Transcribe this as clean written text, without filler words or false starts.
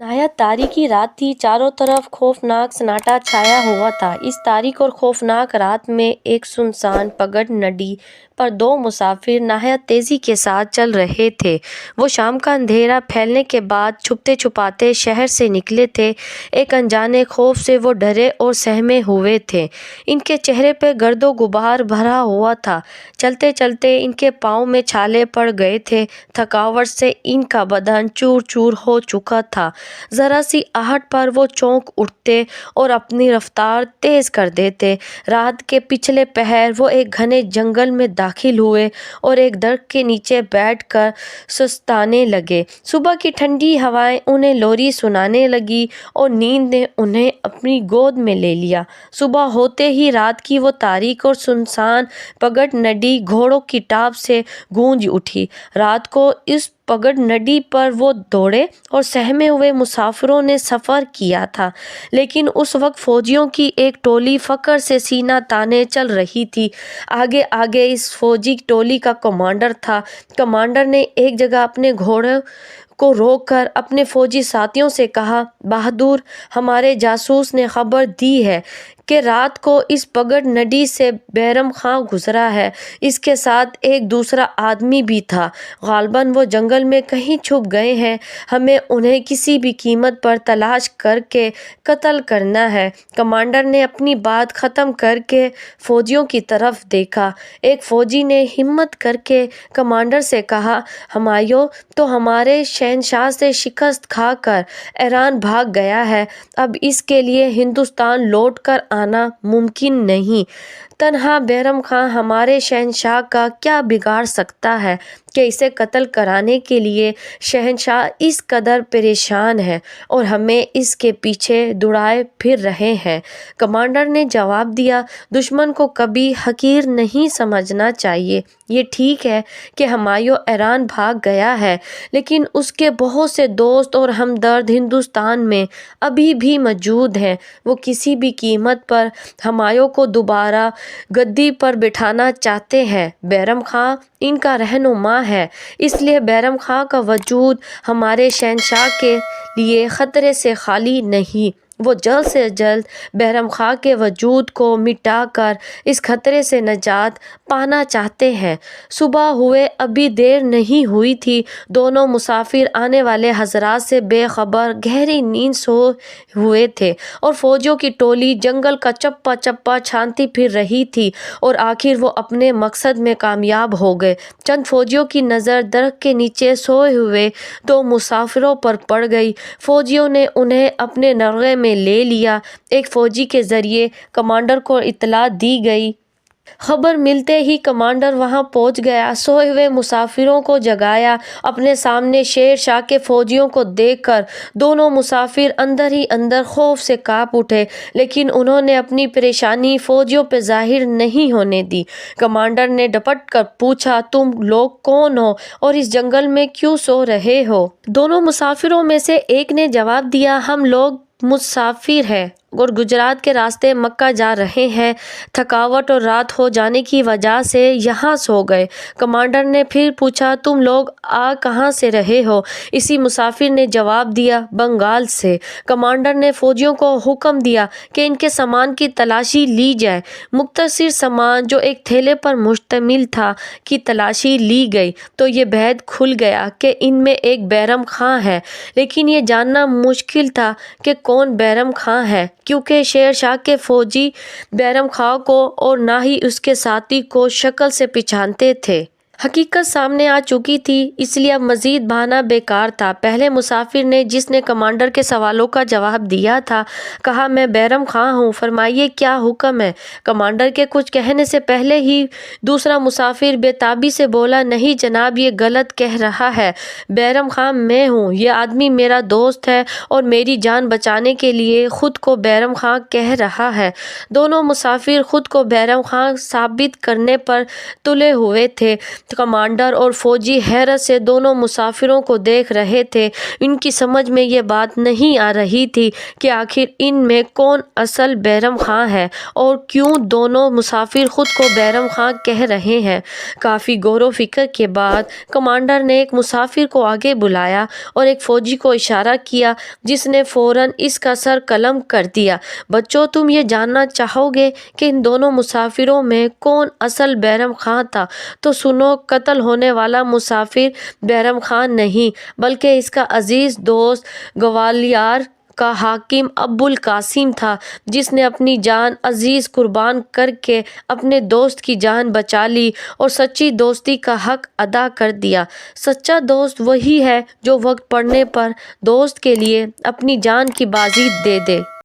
नहायत तारीकी रात थी। चारों तरफ खौफनाक सन्नाटा छाया हुआ था। इस तारीक और खौफनाक रात में एक सुनसान पगड नदी पर दो मुसाफिर नहायत तेजी के साथ चल रहे थे। वो शाम का अंधेरा फैलने के बाद छुपते छुपाते शहर से निकले थे। एक अनजाने खौफ से वो डरे और सहमे हुए थे। इनके चेहरे पे गर्दो गुबार भरा हुआ था। चलते चलते इनके पाँव में छाले पड़ गए थे। थकावट से इनका बदन चूर चूर हो चुका था। जरा सी आहट पर वो चौंक उठते और अपनी रफ्तार तेज कर देते। रात के पिछले पहर वो एक घने जंगल में दाखिल हुए और एक दरख्त के नीचे बैठकर सुस्ताने लगे। सुबह की ठंडी हवाएं उन्हें लोरी सुनाने लगी और नींद ने उन्हें अपनी गोद में ले लिया। सुबह होते ही रात की वो तारीक और सुनसान पगड नदी घोड़ों की टाप से गूंज उठी। रात को इस पगड नदी पर वो दौड़े और सहमे हुए मुसाफिरों ने सफ़र किया था। लेकिन उस वक्त फौजियों की एक टोली फ़क्र से सीना ताने चल रही थी। आगे आगे इस फौजी टोली का कमांडर था। कमांडर ने एक जगह अपने घोड़े को रोककर अपने फौजी साथियों से कहा, बहादुर, हमारे जासूस ने खबर दी है कि रात को इस पगड नदी से बैरम खां गुजरा है। इसके साथ एक दूसरा आदमी भी था। गालबन वो जंगल में कहीं छुप गए हैं। हमें उन्हें किसी भी कीमत पर तलाश करके कत्ल करना है। कमांडर ने अपनी बात ख़त्म करके फौजियों की तरफ देखा। एक फौजी ने हिम्मत करके कमांडर से कहा, हमायूं तो हमारे शहंशाह से शिकस्त खाकर ईरान भाग गया है। अब इसके लिए हिंदुस्तान लौट कर आना मुमकिन नहीं। तन्हा बैरम खां हमारे शहंशाह का क्या बिगाड़ सकता है कि इसे कत्ल कराने के लिए शहंशाह इस कदर परेशान है और हमें इसके पीछे दौड़ाए फिर रहे हैं। कमांडर ने जवाब दिया, दुश्मन को कभी हकीर नहीं समझना चाहिए। ये ठीक है कि हुमायूं ईरान भाग गया है, लेकिन उसके बहुत से दोस्त और हमदर्द हिंदुस्तान में अभी भी मौजूद हैं। वो किसी भी कीमत पर हुमायूं को दोबारा गद्दी पर बिठाना चाहते हैं। बैरम खां इनका रहनुमा है, इसलिए बैरम खां का वजूद हमारे शहंशाह के लिए ख़तरे से खाली नहीं। वो जल्द से जल्द बैरम खां के वजूद को मिटाकर इस खतरे से निजात पाना चाहते हैं। सुबह हुए अभी देर नहीं हुई थी। दोनों मुसाफिर आने वाले हजरात से बेखबर गहरी नींद सो हुए थे और फौजियों की टोली जंगल का चप्पा चप्पा छानती फिर रही थी और आखिर वो अपने मकसद में कामयाब हो गए। चंद फौजियों की नज़र दरख्त के नीचे सोए हुए दो मुसाफिरों पर पड़ गई। फौजियों ने उन्हें अपने नरगे में ले लिया। एक फौजी के जरिए कमांडर को इत्तला दी गई। खबर मिलते ही कमांडर वहां पहुंच गया। सोए हुए मुसाफिरों को जगाया। अपने सामने शेर शाह के फौजियों को देखकर दोनों मुसाफिर अंदर ही अंदर खौफ से कांप उठे, लेकिन उन्होंने अपनी परेशानी फौजियों पर जाहिर नहीं होने दी। कमांडर ने डपट कर पूछा, तुम लोग कौन हो और इस जंगल में क्यों सो रहे हो? दोनों मुसाफिरों में से एक ने जवाब दिया, हम लोग मुसाफिर हैं और गुजरात के रास्ते मक्का जा रहे हैं। थकावट और रात हो जाने की वजह से यहाँ सो गए। कमांडर ने फिर पूछा, तुम लोग आ कहाँ से रहे हो? इसी मुसाफिर ने जवाब दिया, बंगाल से। कमांडर ने फौजियों को हुक्म दिया कि इनके सामान की तलाशी ली जाए। मुख्तसर सामान जो एक थैले पर मुश्तमिल था की तलाशी ली गई तो ये भेद खुल गया कि इनमें एक बैरम खां है। लेकिन ये जानना मुश्किल था कि कौन बैरम खां है, क्योंकि शेर शाह के फौजी बैरम खां को और ना ही उसके साथी को शक्ल से पहचानते थे। हकीकत सामने आ चुकी थी, इसलिए अब मजीद बहाना बेकार था। पहले मुसाफिर ने, जिसने कमांडर के सवालों का जवाब दिया था, कहा, मैं बैरम खां हूँ, फरमाइए क्या हुक्म है? कमांडर के कुछ कहने से पहले ही दूसरा मुसाफिर बेताबी से बोला, नहीं जनाब, ये गलत कह रहा है। बैरम खां मैं हूँ। ये आदमी मेरा दोस्त है और मेरी जान बचाने के लिए खुद को बैरम खां कह रहा है। दोनों मुसाफिर खुद को बैरम खां साबित करने पर तुले हुए थे। کمانڈر اور فوجی حیرت سے دونوں مسافروں کو دیکھ رہے تھے۔ ان کی سمجھ میں یہ بات نہیں آ رہی تھی کہ آخر ان میں کون اصل بیرم خاں ہے اور کیوں دونوں مسافر خود کو بیرم خاں کہہ رہے ہیں۔ کافی غور و فکر کے بعد کمانڈر نے ایک مسافر کو آگے بلایا اور ایک فوجی کو اشارہ کیا، جس نے فوراً اس کا سر قلم کر دیا۔ بچوں، تم یہ جاننا چاہو گے کہ ان دونوں مسافروں میں کون اصل بیرم خاں تھا؟ تو سنو، قتل ہونے والا مسافر بیرم خاں نہیں بلکہ اس کا عزیز دوست گوالیار کا حاکم ابو القاسم تھا، جس نے اپنی جان عزیز قربان کر کے اپنے دوست کی جان بچا لی اور سچی دوستی کا حق ادا کر دیا۔ سچا دوست وہی ہے جو وقت پڑنے پر دوست کے لیے اپنی جان کی بازی دے دے۔